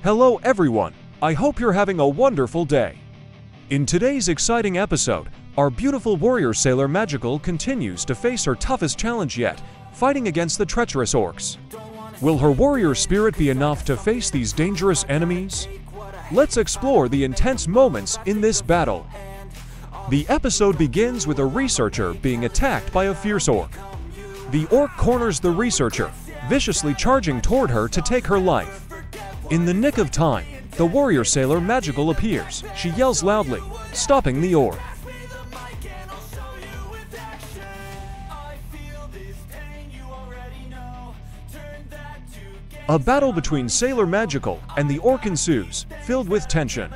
Hello everyone, I hope you're having a wonderful day. In today's exciting episode, our beautiful warrior Sailor Magical continues to face her toughest challenge yet, fighting against the treacherous orcs. Will her warrior spirit be enough to face these dangerous enemies? Let's explore the intense moments in this battle. The episode begins with a researcher being attacked by a fierce orc. The orc corners the researcher, viciously charging toward her to take her life. In the nick of time, the warrior Sailor Magical appears. She yells loudly, stopping the orc. A battle between Sailor Magical and the orc ensues, filled with tension.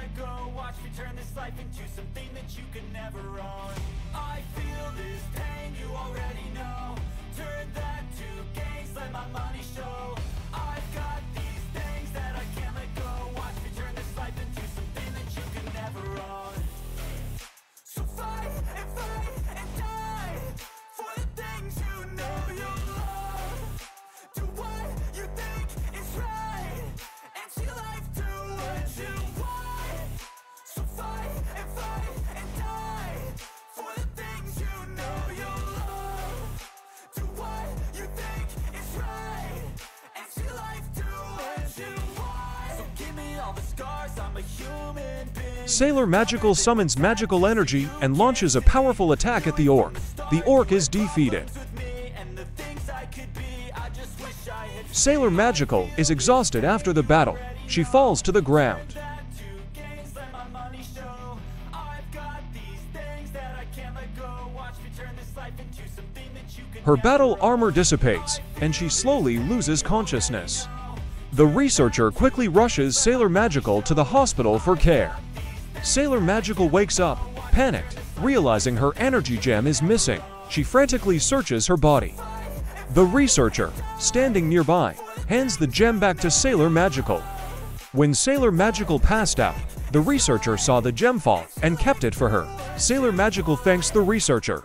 Sailor Magical summons magical energy and launches a powerful attack at the orc. The orc is defeated. Sailor Magical is exhausted after the battle. She falls to the ground. Her battle armor dissipates, and she slowly loses consciousness. The researcher quickly rushes Sailor Magical to the hospital for care. Sailor Magical wakes up, panicked, realizing her energy gem is missing. She frantically searches her body. The researcher, standing nearby, hands the gem back to Sailor Magical. When Sailor Magical passed out, the researcher saw the gem fall and kept it for her. Sailor Magical thanks the researcher.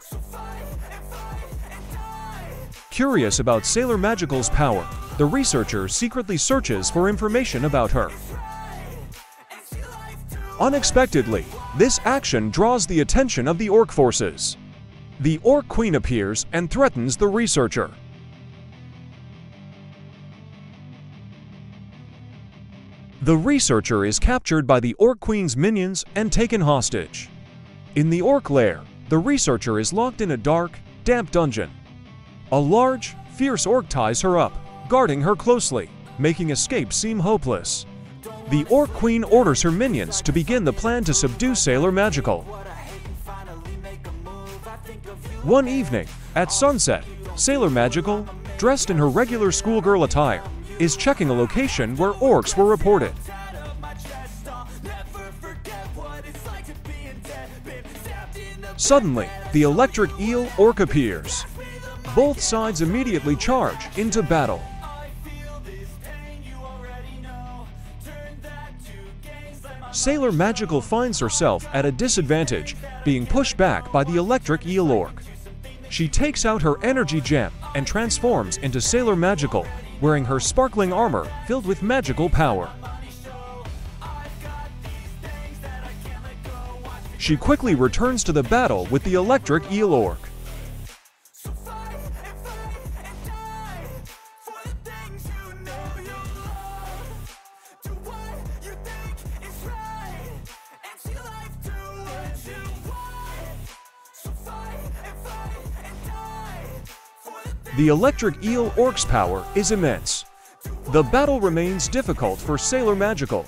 Curious about Sailor Magical's power, the researcher secretly searches for information about her. Unexpectedly, this action draws the attention of the orc forces. The Orc Queen appears and threatens the researcher. The researcher is captured by the Orc Queen's minions and taken hostage. In the orc lair, the researcher is locked in a dark, damp dungeon. A large, fierce orc ties her up, guarding her closely, making escape seem hopeless. The Orc Queen orders her minions to begin the plan to subdue Sailor Magical. One evening, at sunset, Sailor Magical, dressed in her regular schoolgirl attire, is checking a location where orcs were reported. Suddenly, the electric eel orc appears. Both sides immediately charge into battle. Sailor Magical finds herself at a disadvantage, being pushed back by the electric eel orc. She takes out her energy gem and transforms into Sailor Magical, wearing her sparkling armor filled with magical power. She quickly returns to the battle with the electric eel orc. The electric eel orc's power is immense. The battle remains difficult for Sailor Magical.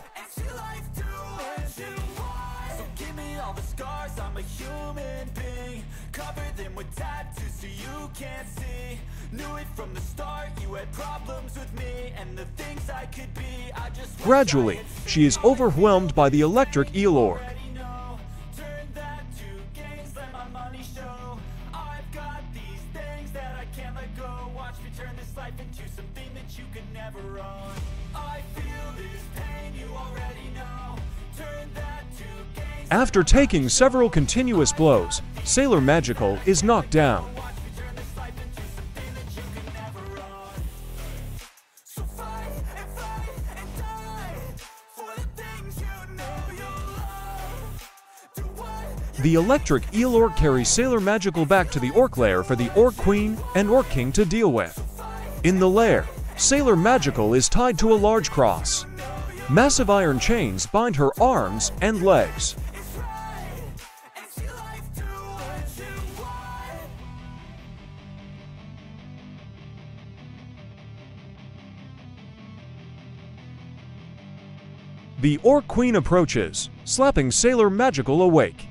Gradually, she is overwhelmed by the electric eel orc. After taking several continuous blows, Sailor Magical is knocked down. The electric eel orc carries Sailor Magical back to the Orc lair for the Orc Queen and Orc King to deal with. In the lair, Sailor Magical is tied to a large cross. Massive iron chains bind her arms and legs. The Orc Queen approaches, slapping Sailor Magical awake.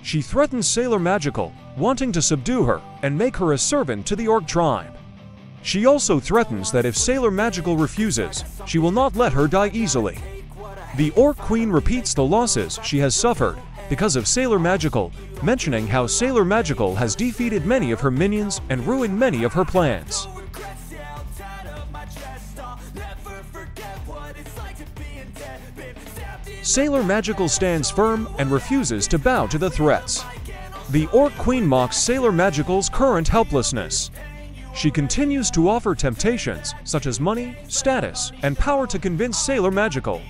She threatens Sailor Magical, wanting to subdue her and make her a servant to the Orc tribe. She also threatens that if Sailor Magical refuses, she will not let her die easily. The Orc Queen repeats the losses she has suffered because of Sailor Magical, mentioning how Sailor Magical has defeated many of her minions and ruined many of her plans. Sailor Magical stands firm and refuses to bow to the threats. The Orc Queen mocks Sailor Magical's current helplessness. She continues to offer temptations such as money, status, and power to convince Sailor Magical.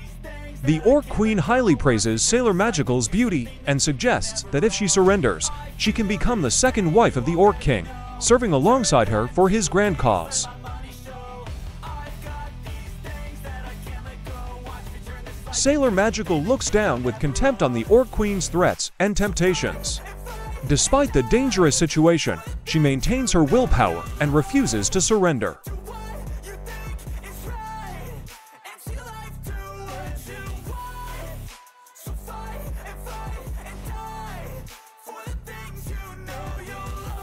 The Orc Queen highly praises Sailor Magical's beauty and suggests that if she surrenders, she can become the second wife of the Orc King, serving alongside her for his grand cause. Sailor Magical looks down with contempt on the Orc Queen's threats and temptations. Despite the dangerous situation, she maintains her willpower and refuses to surrender.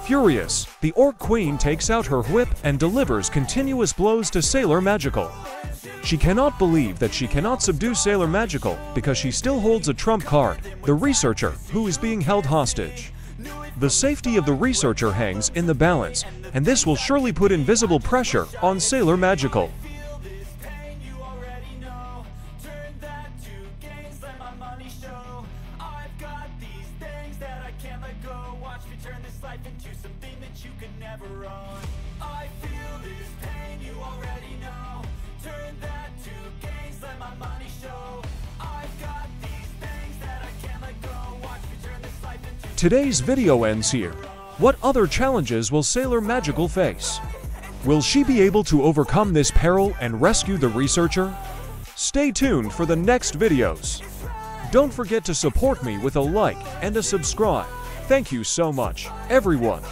Furious, the Orc Queen takes out her whip and delivers continuous blows to Sailor Magical. She cannot believe that she cannot subdue Sailor Magical because she still holds a trump card, the researcher, who is being held hostage. The safety of the researcher hangs in the balance, and this will surely put invisible pressure on Sailor Magical. Today's video ends here. What other challenges will Sailor Magical face? Will she be able to overcome this peril and rescue the researcher? Stay tuned for the next videos. Don't forget to support me with a like and a subscribe. Thank you so much, everyone.